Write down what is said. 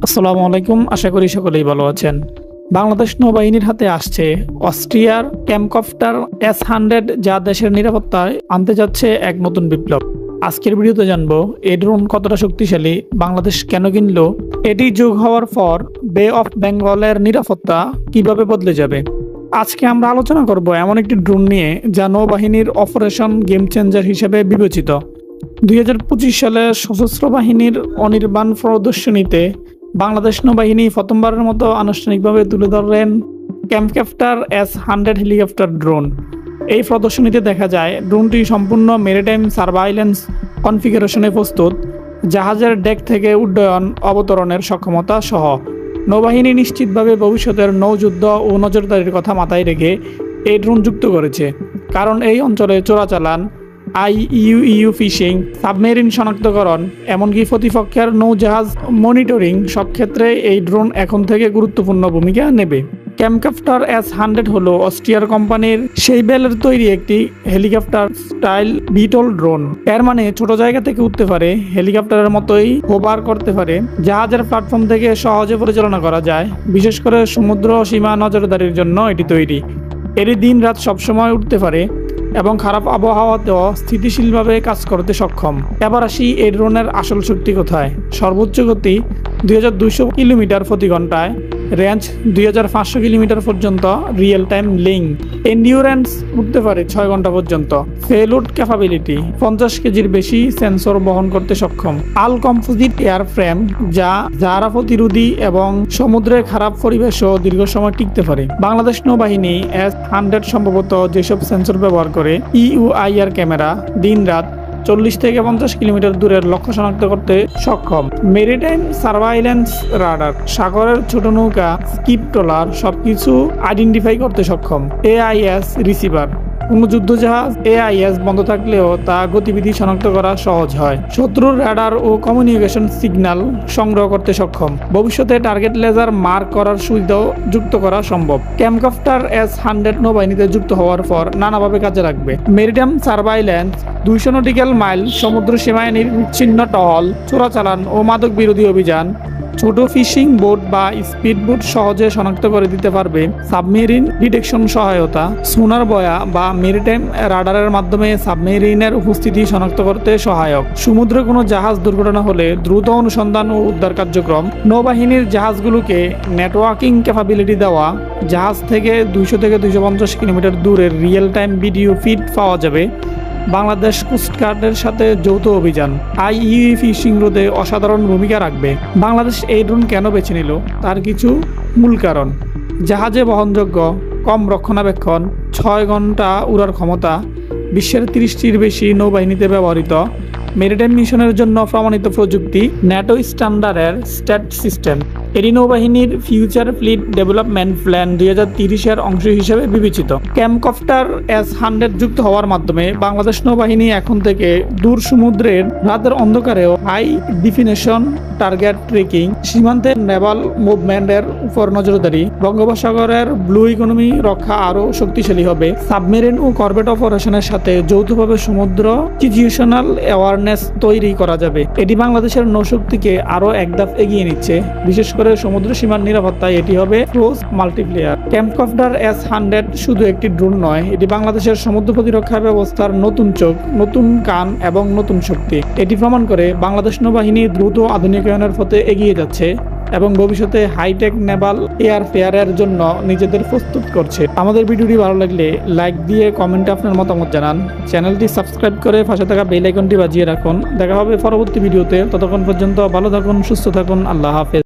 আসসালামু আলাইকুম, আশা করি সকলেই ভালো আছেন। বাংলাদেশ নৌবাহিনীর হাতে আসছে অস্ট্রিয়ার ক্যামকপ্টার S-100, যা দেশের নিরাপত্তায় আনতে যাচ্ছে এক নতুন বিপ্লব। আজকের ভিডিওতে জানবো এই ড্রোন কতটা শক্তিশালী, বাংলাদেশ কেন কিনলো, এটি যোগ হওয়ার পর বে অফ বেঙ্গলের নিরাপত্তা কিভাবে বদলে যাবে। আজকে আমরা আলোচনা করব এমন একটি ড্রোন নিয়ে যা নৌবাহিনীর অপারেশন গেম চেঞ্জার হিসেবে বিবেচিত। 2025 সালে সশস্ত্র বাহিনীর অনির্বাণ প্রদর্শনীতে বাংলাদেশ নৌবাহিনী প্রথমবারের মতো আনুষ্ঠানিকভাবে তুলে ধরলেন ক্যামকপ্টার S-100 হেলিকপ্টার ড্রোন। এই প্রদর্শনীতে দেখা যায় ড্রোনটি সম্পূর্ণ মেরিটাইম সার্ভাইলেন্স কনফিগারেশনে প্রস্তুত, জাহাজের ডেক থেকে উড্ডয়ন অবতরণের সক্ষমতা সহ। নৌবাহিনী নিশ্চিতভাবে ভবিষ্যতের নৌযুদ্ধ ও নজরদারির কথা মাথায় রেখে এই ড্রোন যুক্ত করেছে, কারণ এই অঞ্চলে চোরাচালান, IUU ফিশিং, সাবমেরিন শনাক্তকরণ, এমনকি প্রতিপক্ষের নৌজাহাজ মনিটরিং সব ক্ষেত্রে এই ড্রোন এখন থেকে গুরুত্বপূর্ণ ভূমিকা নেবে। ক্যামকপ্টার S-100 হলো অস্ট্রিয়ার কোম্পানির সেইবেলের তৈরি একটি হেলিকপ্টার স্টাইল বিটল ড্রোন। এর মানে ছোট জায়গা থেকে উঠতে পারে, হেলিকপ্টারের মতোই হোভার করতে পারে, জাহাজের প্ল্যাটফর্ম থেকে সহজে পরিচালনা করা যায়। বিশেষ করে সমুদ্র সীমা নজরদারির জন্য এটি তৈরি। এটি দিন রাত সবসময় উঠতে পারে এবং খারাপ আবহাওয়াতেও স্থিতিশীলভাবে কাজ করতে সক্ষম। এবার আসি এই ড্রোনের আসল শক্তি কোথায়। সর্বোচ্চ গতি 2200 কিলোমিটার প্রতি ঘন্টায়, রেঞ্জ 2500 কিলোমিটার পর্যন্ত, রিয়েল টাইম লিঙ্ক, এন্ডিউরেন্স উঠতে পারে 6 ঘন্টা পর্যন্ত, পেলোড ক্যাপাবিলিটি 50 কেজির বেশি সেন্সর বহন করতে সক্ষম, আল কম্পোজিট এয়ার ফ্রেম যা জারা প্রতিরোধী এবং সমুদ্রের খারাপ পরিবেশও দীর্ঘ সময় টিকতে পারে। বাংলাদেশ নৌবাহিনী S-100 সম্ভবত যেসব সেন্সর ব্যবহার করে, EUIR ক্যামেরা দিন রাত 40 থেকে 50 কিলোমিটার দূরের লক্ষ্য শনাক্ত করতে সক্ষম, মেরিটাইম সার্ভাইলেন্স রাডার সাগরের ছোট নৌকা, স্কিপ ট্রলার সবকিছু আইডেন্টিফাই করতে সক্ষম, AIS রিসিভার কোনো যুদ্ধজাহাজ AIS বন্ধ থাকলেও তা গতিবিধি শনাক্ত করা সহজ হয়, শত্রুর রাডার ও কমিউনিকেশন সিগন্যাল সংগ্রহ করতে সক্ষম। ভবিষ্যতে টার্গেট লেজার মার্ক করার সুবিধাও যুক্ত করা সম্ভব। ক্যামকপ্টার S-100 নৌবাহিনীতে যুক্ত হওয়ার পর নানাভাবে কাজে লাগবে। মেরিটাইম সার্ভাইলেন্স 200 নটিক্যাল মাইল সমুদ্র সীমায় নিরবিচ্ছিন্ন টহল, চোরাচালান ও মাদক বিরোধী অভিযান, ছোট ফিশিং বোট বা স্পিড বোট সহজে শনাক্ত করে দিতে পারবে, সাবমেরিন ডিটেকশন সহায়তা, সোনার বয়া বা মেরিটাইম রাডারের মাধ্যমে সাবমেরিনের উপস্থিতি শনাক্ত করতে সহায়ক, সমুদ্রে কোনো জাহাজ দুর্ঘটনা হলে দ্রুত অনুসন্ধান ও উদ্ধার কার্যক্রম, নৌবাহিনীর জাহাজগুলোকে নেটওয়ার্কিং ক্যাপাবিলিটি দেওয়া, জাহাজ থেকে 200 থেকে 250 কিলোমিটার দূরের রিয়েল টাইম ভিডিও ফিড পাওয়া যাবে, বাংলাদেশ কোস্টগার্ডের সাথে যৌথ অভিযান, IUU ফিশিং রোধে অসাধারণ ভূমিকা রাখবে। বাংলাদেশ এই ড্রোন কেন বেছে নিল তার কিছু মূল কারণ: জাহাজে বহনযোগ্য, কম রক্ষণাবেক্ষণ, 6 ঘন্টা উড়ার ক্ষমতা, বিশ্বের 30টির বেশি নৌবাহিনীতে ব্যবহৃত, মেরিটাইম মিশনের জন্য প্রমাণিত প্রযুক্তি, ন্যাটো স্ট্যান্ডার্ডের স্ট্যাট সিস্টেম। এটি নৌবাহিনীর ফিউচার ফ্লিট ডেভেলপমেন্ট প্ল্যান 2030-এর অংশ হিসেবে বিবেচিত। ক্যামকপ্টার S-100 যুক্ত হওয়ার মাধ্যমে বাংলাদেশ নৌবাহিনী এখন থেকে দূর সমুদ্রের রাতের অন্ধকারেও হাই ডিফিনেশন টার্গেট ট্রেকিং, সীমান্তের নেভাল মুভমেন্টের উপর নজরদারি, বঙ্গোপসাগরের ব্লু ইকোনমি রক্ষা আরও শক্তিশালী হবে। সাবমেরিন ও করভেট অপারেশনের সাথে যৌথভাবে সমুদ্র সিচুয়েশনাল অ্যাওয়ারনেস তৈরি করা যাবে। এটি বাংলাদেশের নৌশক্তিকে আরও এক ধাপ এগিয়ে নিচ্ছে, বিশেষ করে সমুদ্র সীমার নিরাপত্তায় এটি হবে ক্লোজ মাল্টিপ্লেয়ার। ক্যামকপ্টার S-100 শুধু একটি ড্রোন নয়, এটি বাংলাদেশের সমুদ্র প্রতিরক্ষা ব্যবস্থার নতুন চোখ, নতুন কান এবং নতুন শক্তি। এটি প্রমাণ করে বাংলাদেশ নৌবাহিনী দ্রুত আধুনিকায়নের পথে এগিয়ে যাচ্ছে এবং ভবিষ্যতে হাইটেক নেভাল এয়ারফেয়ারের জন্য নিজেদের প্রস্তুত করছে। আমাদের ভিডিওটি ভালো লাগলে লাইক দিয়ে কমেন্টে আপনার মতামত জানান, চ্যানেলটি সাবস্ক্রাইব করে পাশে থাকা বেল আইকনটি বাজিয়ে রাখুন। দেখা হবে পরবর্তী ভিডিওতে, ততক্ষণ পর্যন্ত ভালো থাকুন, সুস্থ থাকুন, আল্লাহ হাফেজ।